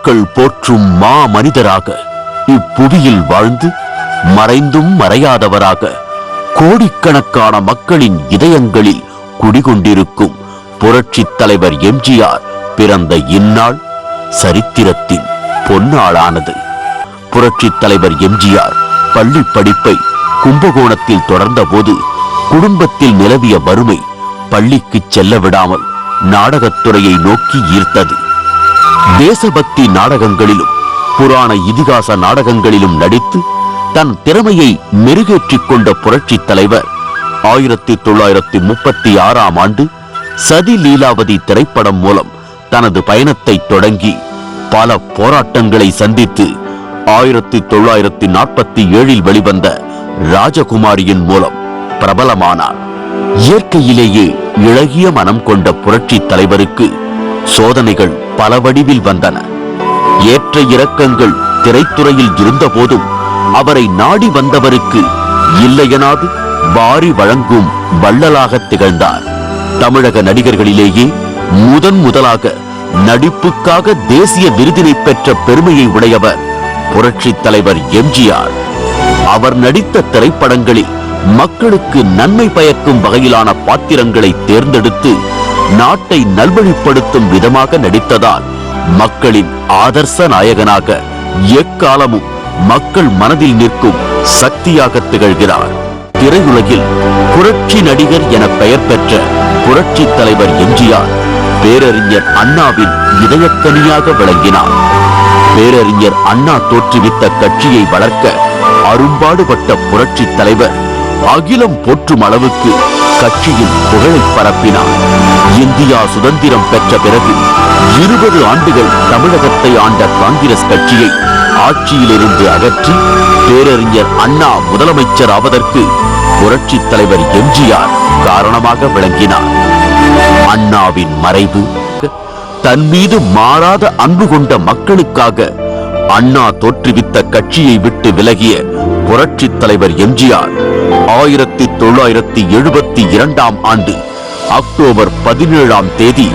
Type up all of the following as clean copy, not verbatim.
மக்கள் போற்றும் மா மனிதராக இப்புவியில் வாழ்ந்து மறைந்தும் மறையாதவராக கோடிக்கணக்கான மக்களின் இதயங்களில் குடிகொண்டிருக்கும் புரட்சித் தலைவர் எம்ஜிஆர் பிறந்த இந்நாள் சரித்திரத்தின் பொன்னாளானது. புரட்சித் தலைவர் எம்ஜிஆர் பள்ளி படிப்பை கும்பகோணத்தில் தொடர்ந்த போது குடும்பத்தில் நிலவிய வறுமை பள்ளிக்கு செல்ல விடாமல் நாடகத்துறையை நோக்கி ஈர்த்தது. தேசபக்தி நாடகங்களிலும் புராண இதிகாச நாடகங்களிலும் நடித்து தன் திறமையை மெருகேற்றிக் கொண்ட புரட்சித் தலைவர் 1936ஆம் ஆண்டு சதி லீலாவதி திரைப்படம் மூலம் தனது பயணத்தை தொடங்கி பல போராட்டங்களை சந்தித்து 1947இல் வெளிவந்த ராஜகுமாரியின் மூலம் பிரபலமானார். இயற்கையிலேயே இளகிய மனம் கொண்ட புரட்சித் தலைவருக்கு சோதனைகள் பல வடிவில் வந்தன. ஏற்ற இறக்கங்கள் திரைத்துறையில் இருந்த போதும் அவரை நாடி வந்தவருக்கு இல்லையனாது வாரி வழங்கும் வள்ளலாக திகழ்ந்தார். தமிழக நடிகர்களிலேயே முதலாக நடிப்புக்காக தேசிய விருதினை பெற்ற பெருமையை உடையவர் புரட்சித் தலைவர் எம்ஜிஆர். அவர் நடித்த திரைப்படங்களில் மக்களுக்கு நன்மை பயக்கும் வகையிலான பாத்திரங்களை தேர்ந்தெடுத்து நாட்டை நல்வழிப்படுத்தும் விதமாக நடித்ததால் மக்களின் ஆதர்ச நாயகனாக எக்காலமும் மக்கள் மனதில் நிற்கும் சக்தியாக திகழ்கிறார். திரையுலகில் புரட்சி நடிகர் என பெயர் பெற்ற புரட்சித் தலைவர் எம்ஜிஆர் பேரறிஞர் அண்ணாவின் இதயக்கனியாக விளங்கினார். பேரறிஞர் அண்ணா தோற்றுவித்த கட்சியை வளர்க்க அரும்பாடுபட்ட புரட்சித் தலைவர் அகிலம் போற்றும் அளவுக்கு கட்சியின் புகழை பரப்பினார். இந்தியா சுதந்திரம் பெற்ற பிறகு 20 ஆண்டுகள் தமிழகத்தை ஆண்ட காங்கிரஸ் கட்சியை ஆட்சியிலிருந்து அகற்றி பேரறிஞர் அண்ணா முதலமைச்சர் ஆவதற்கு புரட்சித் தலைவர் எம்ஜிஆர் காரணமாக விளங்கினார். அண்ணாவின் மறைவு தன் மீது மாறாத அன்பு கொண்ட மக்களுக்காக அண்ணா தோற்றுவித்த கட்சியை விட்டு விலகிய புரட்சித் தலைவர் எம்ஜிஆர் 1972ஆம் ஆண்டு அக்டோபர் 17ஆம் தேதி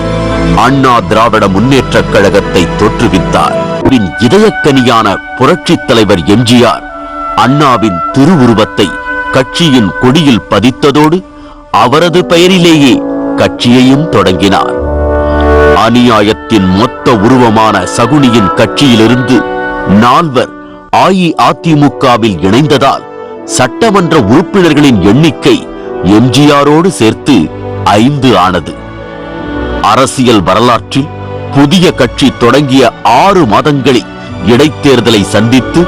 அண்ணா திராவிட முன்னேற்றக் கழகத்தை தோற்றுவித்தார். இதயக்கனியான புரட்சித் தலைவர் எம்ஜிஆர் அண்ணாவின் திருவுருவத்தை கட்சியின் கொடியில் பதித்ததோடு அவரது பெயரிலேயே கட்சியையும் தொடங்கினார். அநியாயத்தின் மொத்த உருவமான சகுனியின் கட்சியிலிருந்து 4 அஇஅதிமுகவில் இணைந்ததால் சட்டமன்ற உறுப்பினர்களின் எண்ணிக்கை எம்ஜிஆரோடு சேர்த்து 5 ஆனது. அரசியல் வரலாற்றில் புதிய கட்சி தொடங்கிய 6 மாதங்களில் இடைத்தேர்தலை சந்தித்து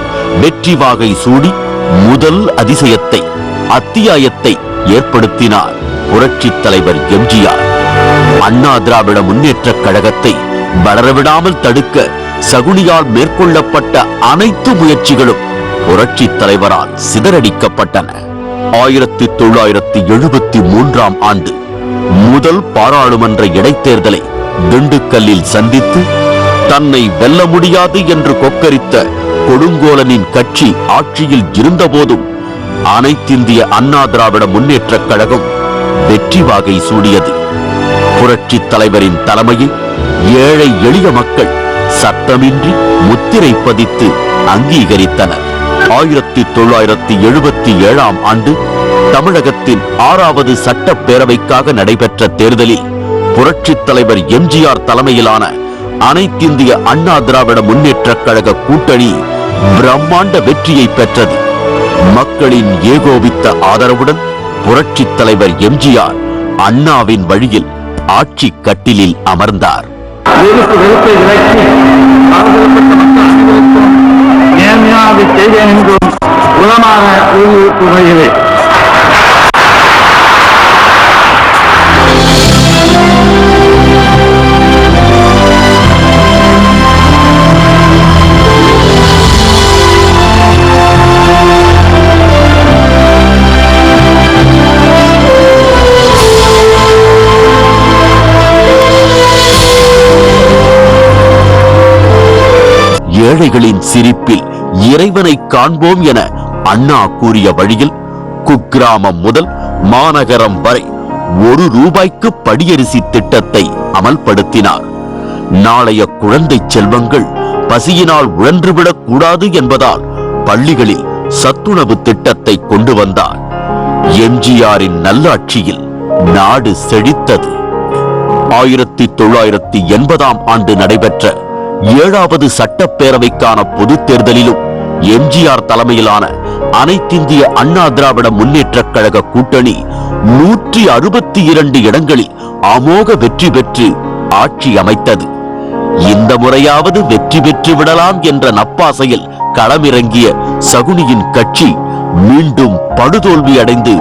வெற்றி வாகை சூடி முதல் அத்தியாயத்தை ஏற்படுத்தினார் புரட்சித் தலைவர் எம்ஜிஆர். அண்ணா திராவிட முன்னேற்றக் கழகத்தை வளரவிடாமல் தடுக்க சகுனியால் மேற்கொள்ளப்பட்ட அனைத்து முயற்சிகளும் புரட்சித் தலைவரால் சிதறடிக்கப்பட்டன. 1973ஆம் ஆண்டு முதல் பாராளுமன்ற இடைத்தேர்தலை திண்டுக்கல்லில் சந்தித்து தன்னை வெல்ல முடியாது என்று கொக்கரித்த கொடுங்கோலனின் கட்சி ஆட்சியில் இருந்தபோதும் அனைத்திந்திய அண்ணா திராவிட முன்னேற்றக் கழகம் வெற்றி வாகை சூடியது. புரட்சித் தலைவரின் தலைமையை ஏழை எளிய மக்கள் சத்தமின்றி முத்திரை பதித்து அங்கீகரித்தனர். 1977ஆம் ஆண்டு தமிழகத்தின் 6வது சட்டப்பேரவைக்காக நடைபெற்ற தேர்தலில் புரட்சித் தலைவர் எம்ஜிஆர் தலைமையிலான அனைத்திந்திய அண்ணா திராவிட முன்னேற்றக் கழக கூட்டணி பிரம்மாண்ட வெற்றியை பெற்றது. மக்களின் ஏகோபித்த ஆதரவுடன் புரட்சித் தலைவர் எம்ஜிஆர் அண்ணாவின் வழியில் ஆட்சி கட்டிலில் அமர்ந்தார். ஏழைகளின் சிரிப்பில் இறைவனை காண்போம் என அண்ணா கூறிய வழியில் குக்கிராமம் முதல் மாநகரம் வரை 1 ரூபாய்க்கு படியரிசி திட்டத்தை அமல்படுத்தினார். நாளைய குழந்தை செல்வங்கள் பசியினால் உழன்றுவிடக் கூடாது என்பதால் பள்ளிகளில் சத்துணவு திட்டத்தை கொண்டு வந்தார். எம்ஜிஆரின் நல்லாட்சியில் நாடு செழித்தது. 1980ஆம் ஆண்டு நடைபெற்ற 7வது சட்டப்பேரவைக்கான பொதுத் தேர்தலிலும் எம்ஜிஆர் தலைமையிலான அனைத்திந்திய அண்ணா திராவிட முன்னேற்றக் கழக கூட்டணி 162 இடங்களில் அமோக வெற்றி பெற்று ஆட்சி அமைத்தது. இந்த முறையாவது வெற்றி பெற்று விடலாம் என்ற நப்பாசையில் களமிறங்கிய சகுனியின் கட்சி மீண்டும் படுதோல்வி அடைந்து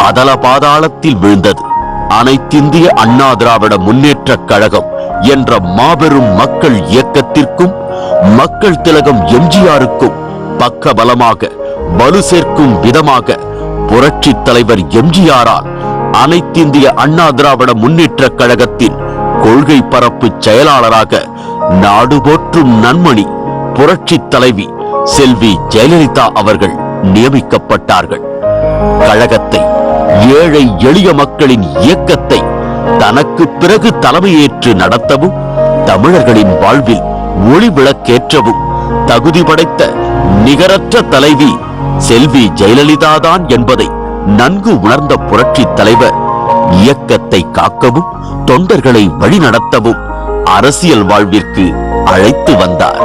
அதல பாதாளத்தில் விழுந்தது. அனைத்திந்திய அண்ணா திராவிட முன்னேற்றக் கழகம் என்ற மாபெரும் மக்கள் இயக்கத்திற்கும் மக்கள் திலகம் எம்ஜிஆருக்கும் பக்க பலமாக வலு சேர்க்கும் விதமாக புரட்சி தலைவர் எம்ஜிஆரால் அனைத்திந்திய அண்ணா திராவிட முன்னேற்றக் கழகத்தின் கொள்கை பரப்பு செயலாளராக நாடு போற்றும் நன்மணி புரட்சி தலைவி செல்வி ஜெயலலிதா அவர்கள் நியமிக்கப்பட்டார்கள். கழகத்தை, ஏழை எளிய மக்களின் இயக்கத்தை தனக்கு பிறகு தலைமையேற்று நடத்தவும் தமிழர்களின் வாழ்வில் ஒளி விளக்கேற்றவும் தகுதி படைத்த நிகரற்ற தலைவி செல்வி ஜெயலலிதாதான் என்பதை நன்கு உணர்ந்த புரட்சி தலைவர் இயக்கத்தை காக்கவும் தொண்டர்களை வழிநடத்தவும் அரசியல் வாழ்விற்கு அழைத்து வந்தார்.